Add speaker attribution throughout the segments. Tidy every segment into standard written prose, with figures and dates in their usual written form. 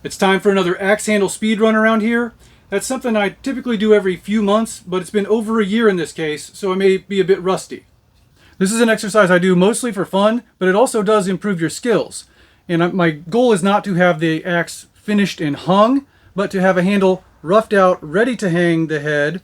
Speaker 1: It's time for another axe handle speed run around here. That's something I typically do every few months, but it's been over a year in this case, so I may be a bit rusty. This is an exercise I do mostly for fun, but it also does improve your skills. And my goal is not to have the axe finished and hung, but to have a handle roughed out, ready to hang the head,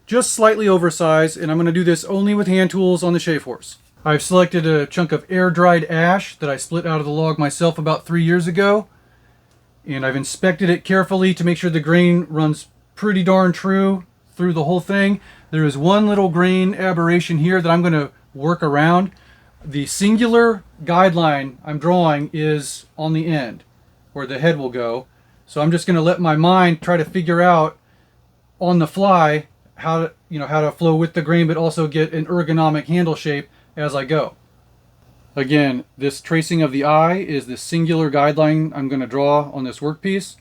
Speaker 1: just slightly oversized, and I'm going to do this only with hand tools on the shave horse. I've selected a chunk of air-dried ash that I split out of the log myself about 3 years ago, and I've inspected it carefully to make sure the grain runs pretty darn true through the whole thing. There is one little grain aberration here that I'm going to work around. The singular guideline I'm drawing is on the end where the head will go. So I'm just going to let my mind try to figure out on the fly how to flow with the grain, but also get an ergonomic handle shape as I go. Again, this tracing of the eye is the singular guideline I'm going to draw on this workpiece.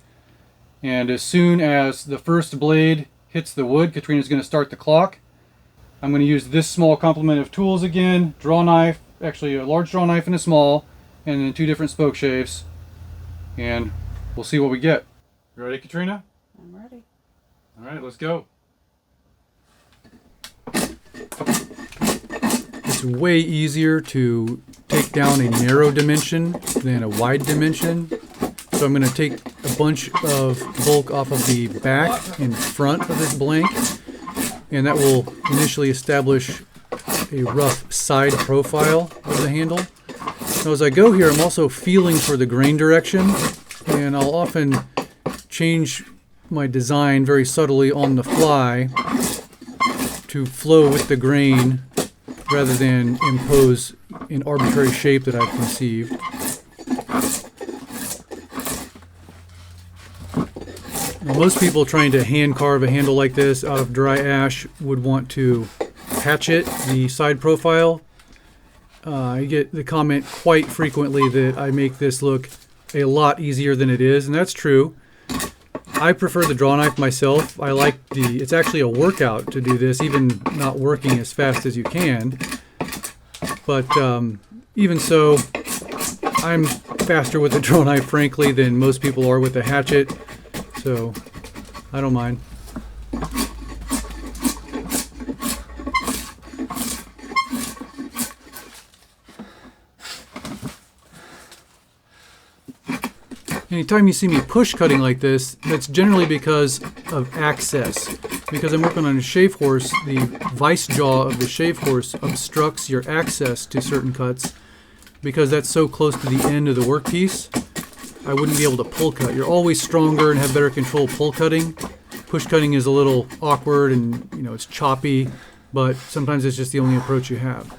Speaker 1: And as soon as the first blade hits the wood, Katrina's going to start the clock. I'm going to use this small complement of tools again, draw knife, actually a large draw knife and a small, and then 2 different spoke shaves. And we'll see what we get. You ready, Katrina?
Speaker 2: I'm ready.
Speaker 1: All right, let's go. It's way easier to take down a narrow dimension than a wide dimension. So I'm going to take a bunch of bulk off of the back and front of this blank, and that will initially establish a rough side profile of the handle. Now as I go here, I'm also feeling for the grain direction, and I'll often change my design very subtly on the fly to flow with the grain rather than impose an arbitrary shape that I've conceived. Now, most people trying to hand carve a handle like this out of dry ash would want to hatchet the side profile. I get the comment quite frequently that I make this look a lot easier than it is, and that's true. I prefer the draw knife myself. It's actually a workout to do this, even not working as fast as you can. But even so, I'm faster with the draw knife, frankly, than most people are with the hatchet. So I don't mind. Anytime you see me push cutting like this, that's generally because of access. Because I'm working on a shave horse, the vice jaw of the shave horse obstructs your access to certain cuts. Because that's so close to the end of the workpiece, I wouldn't be able to pull cut. You're always stronger and have better control pull cutting. Push cutting is a little awkward and it's choppy, but sometimes it's just the only approach you have.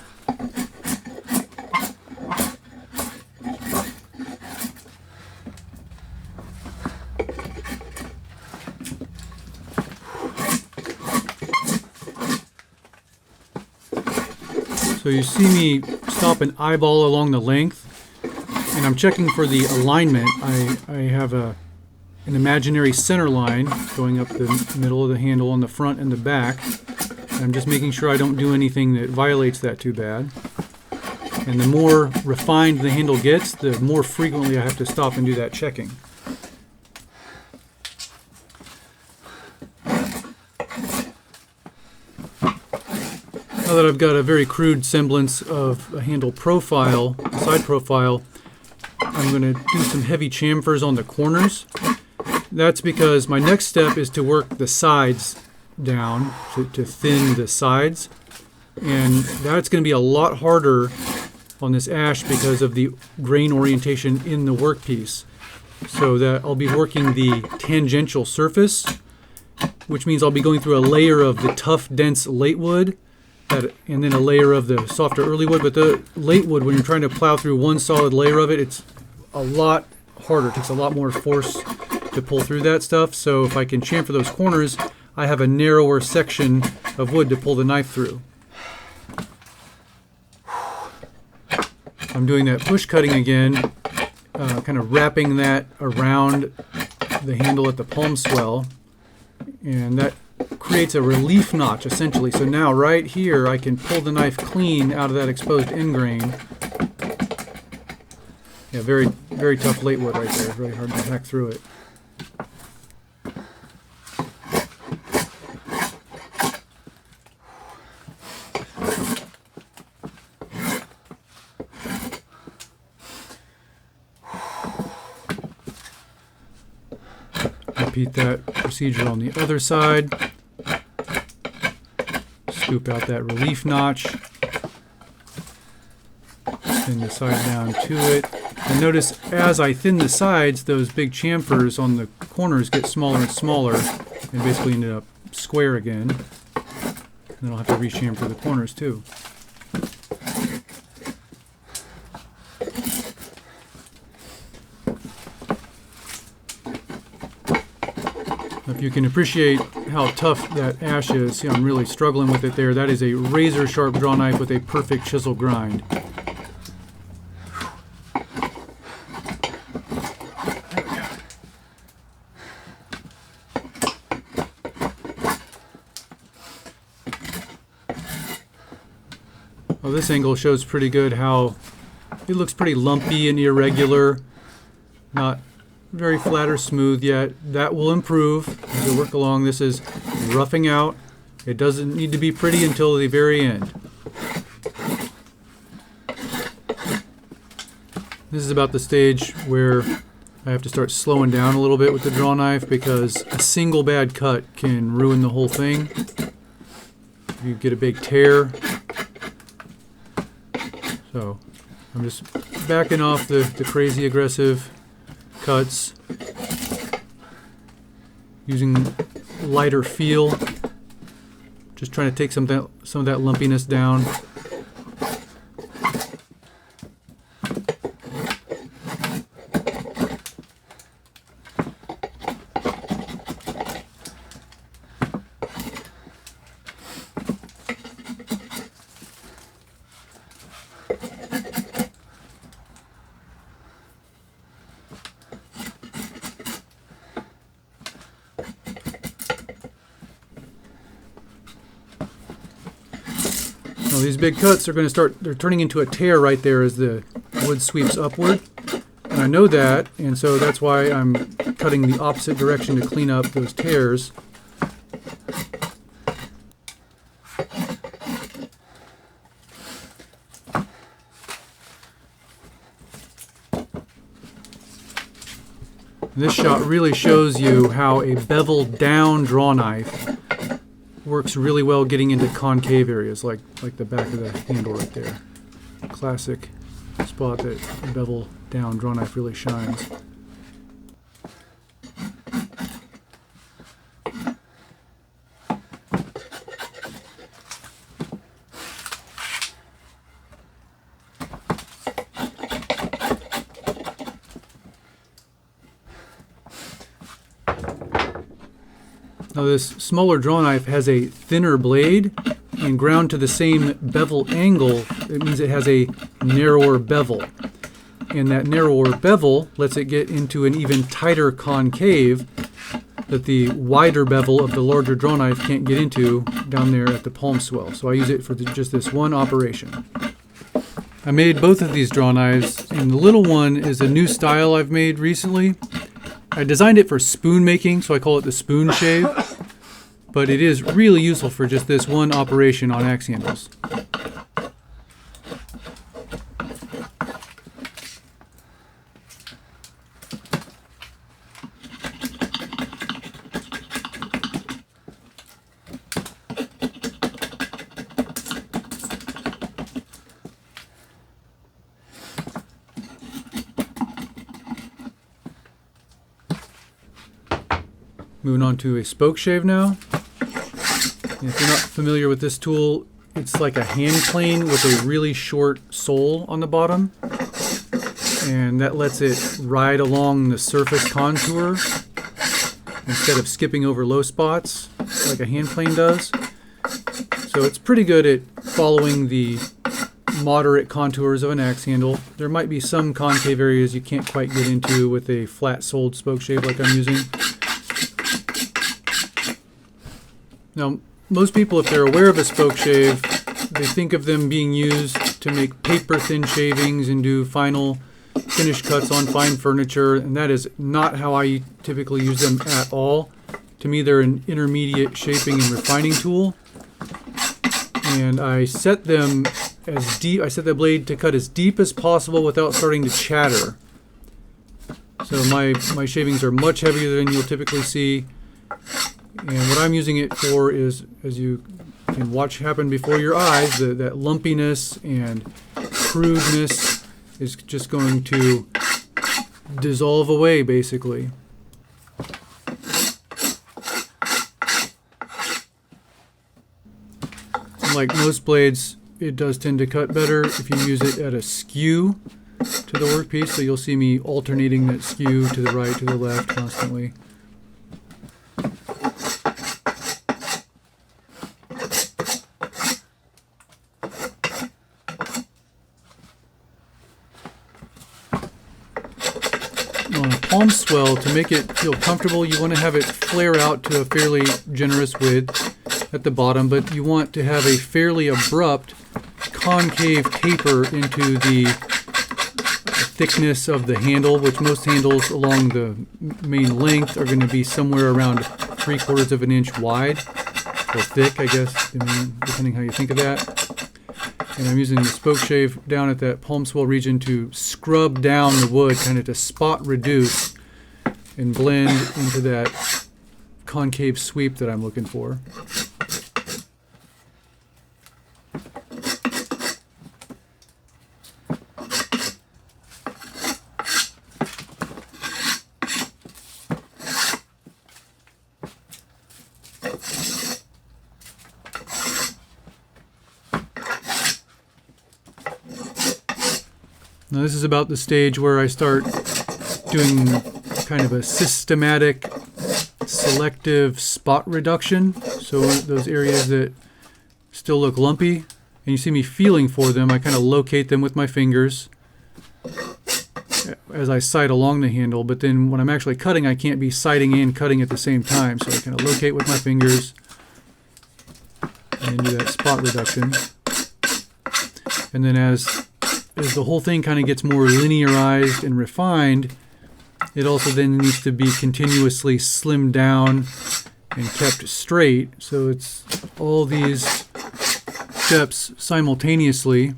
Speaker 1: So you see me stop an eyeball along the length, and I'm checking for the alignment. I have an imaginary center line going up the middle of the handle on the front and the back. And I'm just making sure I don't do anything that violates that too bad. And the more refined the handle gets, the more frequently I have to stop and do that checking. Now that I've got a very crude semblance of a handle profile, side profile, I'm going to do some heavy chamfers on the corners. That's because my next step is to work the sides down, to thin the sides. And that's going to be a lot harder on this ash because of the grain orientation in the workpiece. So that I'll be working the tangential surface, which means I'll be going through a layer of the tough, dense late wood, and then a layer of the softer early wood. But the late wood, when you're trying to plow through one solid layer of it, it's a lot harder. It takes a lot more force to pull through that stuff. So if I can chamfer those corners, I have a narrower section of wood to pull the knife through. I'm doing that push cutting again, kind of wrapping that around the handle at the palmswell, and that creates a relief notch essentially. So now right here I can pull the knife clean out of that exposed end grain, Yeah, very tough late wood right there. It's really hard to hack through it. Repeat that procedure on the other side. Scoop out that relief notch. Thin the side down to it. And notice as I thin the sides, those big chamfers on the corners get smaller and smaller and basically end up square again. And then I'll have to rechamfer the corners too. If you can appreciate how tough that ash is, see, I'm really struggling with it there. That is a razor sharp draw knife with a perfect chisel grind. Well, this angle shows pretty good how it looks pretty lumpy and irregular, not very flat or smooth yet. That will improve as we work along. This is roughing out. It doesn't need to be pretty until the very end. This is about the stage where I have to start slowing down a little bit with the draw knife because a single bad cut can ruin the whole thing. You get a big tear. So I'm just backing off the crazy aggressive cuts, using lighter feel, just trying to take some of that lumpiness down. Now these big cuts are going to they're turning into a tear right there as the wood sweeps upward. And I know that, and so that's why I'm cutting the opposite direction to clean up those tears. This shot really shows you how a beveled down draw knife works really well getting into concave areas like the back of the handle right there. Classic spot that a bevel down draw knife really shines. Now this smaller draw knife has a thinner blade and ground to the same bevel angle. It means it has a narrower bevel. And that narrower bevel lets it get into an even tighter concave that the wider bevel of the larger draw knife can't get into down there at the palmswell. So I use it for just this one operation. I made both of these draw knives, and the little one is a new style I've made recently. I designed it for spoon making, so I call it the spoon shave, but it is really useful for just this one operation on axe handles. Moving on to a spokeshave now. And if you're not familiar with this tool, it's like a hand plane with a really short sole on the bottom. And that lets it ride along the surface contour instead of skipping over low spots like a hand plane does. So it's pretty good at following the moderate contours of an axe handle. There might be some concave areas you can't quite get into with a flat-soled spokeshave like I'm using. Now, most people, if they're aware of a spokeshave, they think of them being used to make paper-thin shavings and do final finish cuts on fine furniture, and that is not how I typically use them at all. To me, they're an intermediate shaping and refining tool. And I set them as deep, I set the blade to cut as deep as possible without starting to chatter. So my shavings are much heavier than you'll typically see. And what I'm using it for is, as you can watch happen before your eyes, that lumpiness and crudeness is just going to dissolve away, basically. Like most blades, it does tend to cut better if you use it at a skew to the workpiece. So you'll see me alternating that skew to the right, to the left constantly. On a palmswell, to make it feel comfortable, you want to have it flare out to a fairly generous width at the bottom, but you want to have a fairly abrupt concave taper into the thickness of the handle, which most handles along the main length are going to be somewhere around 3/4 of an inch wide, or thick, I guess, depending how you think of that. And I'm using the spokeshave down at that palmswell region to scrub down the wood, kind of to spot reduce and blend into that concave sweep that I'm looking for. Now this is about the stage where I start doing kind of a systematic, selective spot reduction. So those areas that still look lumpy, and you see me feeling for them, I kind of locate them with my fingers as I sight along the handle. But then when I'm actually cutting, I can't be sighting and cutting at the same time. So I kind of locate with my fingers and do that spot reduction. And then as the whole thing kind of gets more linearized and refined, it also then needs to be continuously slimmed down and kept straight. So it's all these steps simultaneously.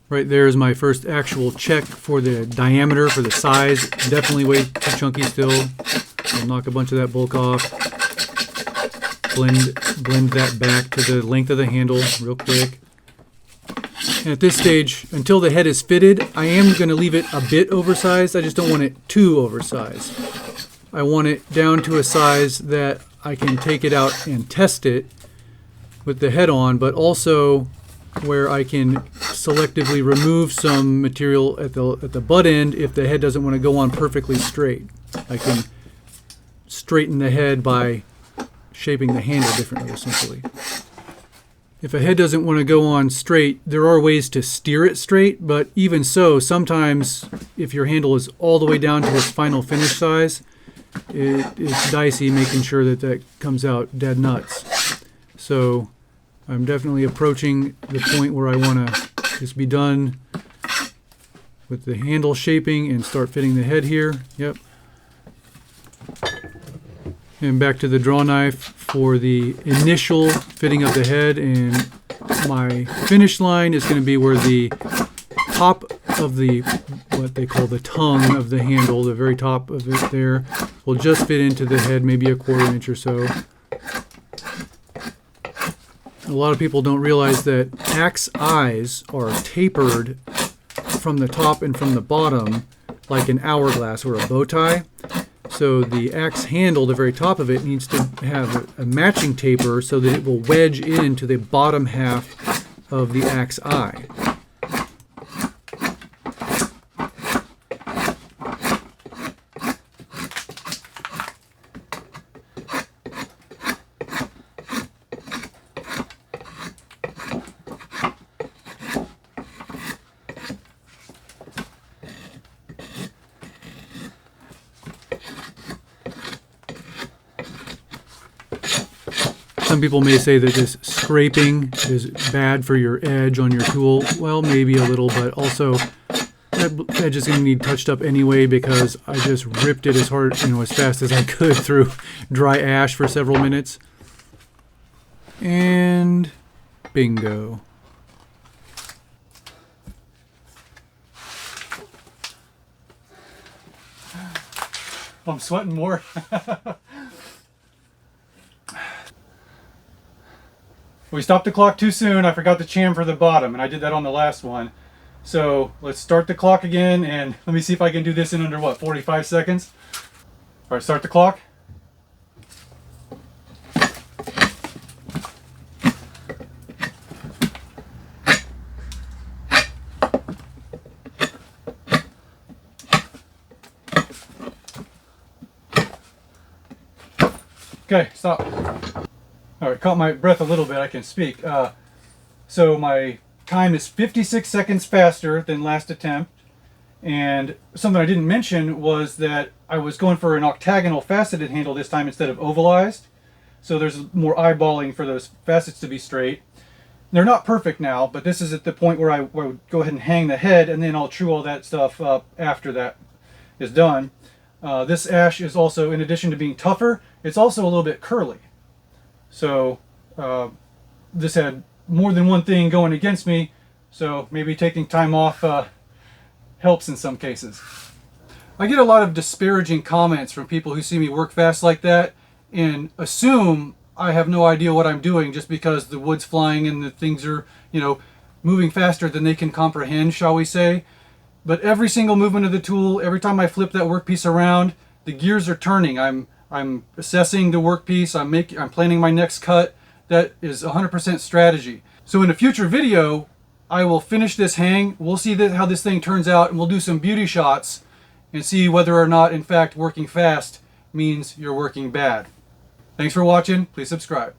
Speaker 1: Right there is my first actual check for the diameter, for the size. Definitely way too chunky still. I'll knock a bunch of that bulk off. Blend that back to the length of the handle real quick. And at this stage, until the head is fitted, I am going to leave it a bit oversized. I just don't want it too oversized. I want it down to a size that I can take it out and test it with the head on, but also where I can selectively remove some material at the butt end if the head doesn't want to go on perfectly straight. I can straighten the head by shaping the handle differently, essentially. If a head doesn't want to go on straight, there are ways to steer it straight, but even so, sometimes if your handle is all the way down to its final finish size, it's dicey making sure that that comes out dead nuts. So I'm definitely approaching the point where I want to just be done with the handle shaping and start fitting the head here. Yep. And back to the draw knife for the initial fitting of the head, and my finish line is going to be where the top of the, what they call the tongue of the handle, the very top of it there, will just fit into the head, maybe a 1/4 inch or so. A lot of people don't realize that axe eyes are tapered from the top and from the bottom like an hourglass or a bow tie. So the axe handle, the very top of it, needs to have a matching taper so that it will wedge into the bottom half of the axe eye. some people may say that this scraping is bad for your edge on your tool. Well, maybe a little, but also that edge is going to need touched up anyway because I just ripped it as hard, as fast as I could through dry ash for several minutes. And bingo. I'm sweating more. We stopped the clock too soon. I forgot to chamfer the bottom, and I did that on the last one. So let's start the clock again, and let me see if I can do this in under, 45 seconds? All right, start the clock. Okay, stop. All right, caught my breath a little bit, I can speak. So my time is 56 seconds faster than last attempt. And something I didn't mention was that I was going for an octagonal faceted handle this time instead of ovalized. So there's more eyeballing for those facets to be straight. They're not perfect now, but this is at the point where I would go ahead and hang the head, and then I'll true all that stuff up after that is done. This ash is also, in addition to being tougher, it's also a little bit curly. So this had more than one thing going against me, so maybe taking time off helps in some cases. I get a lot of disparaging comments from people who see me work fast like that and assume I have no idea what I'm doing just because the wood's flying and the things are, moving faster than they can comprehend, shall we say. But every single movement of the tool, every time I flip that workpiece around, the gears are turning. I'm assessing the workpiece. I'm planning my next cut. That is 100% strategy. So in a future video, I will finish this hang. We'll see how this thing turns out, and we'll do some beauty shots and see whether or not, in fact, working fast means you're working bad. Thanks for watching. Please subscribe.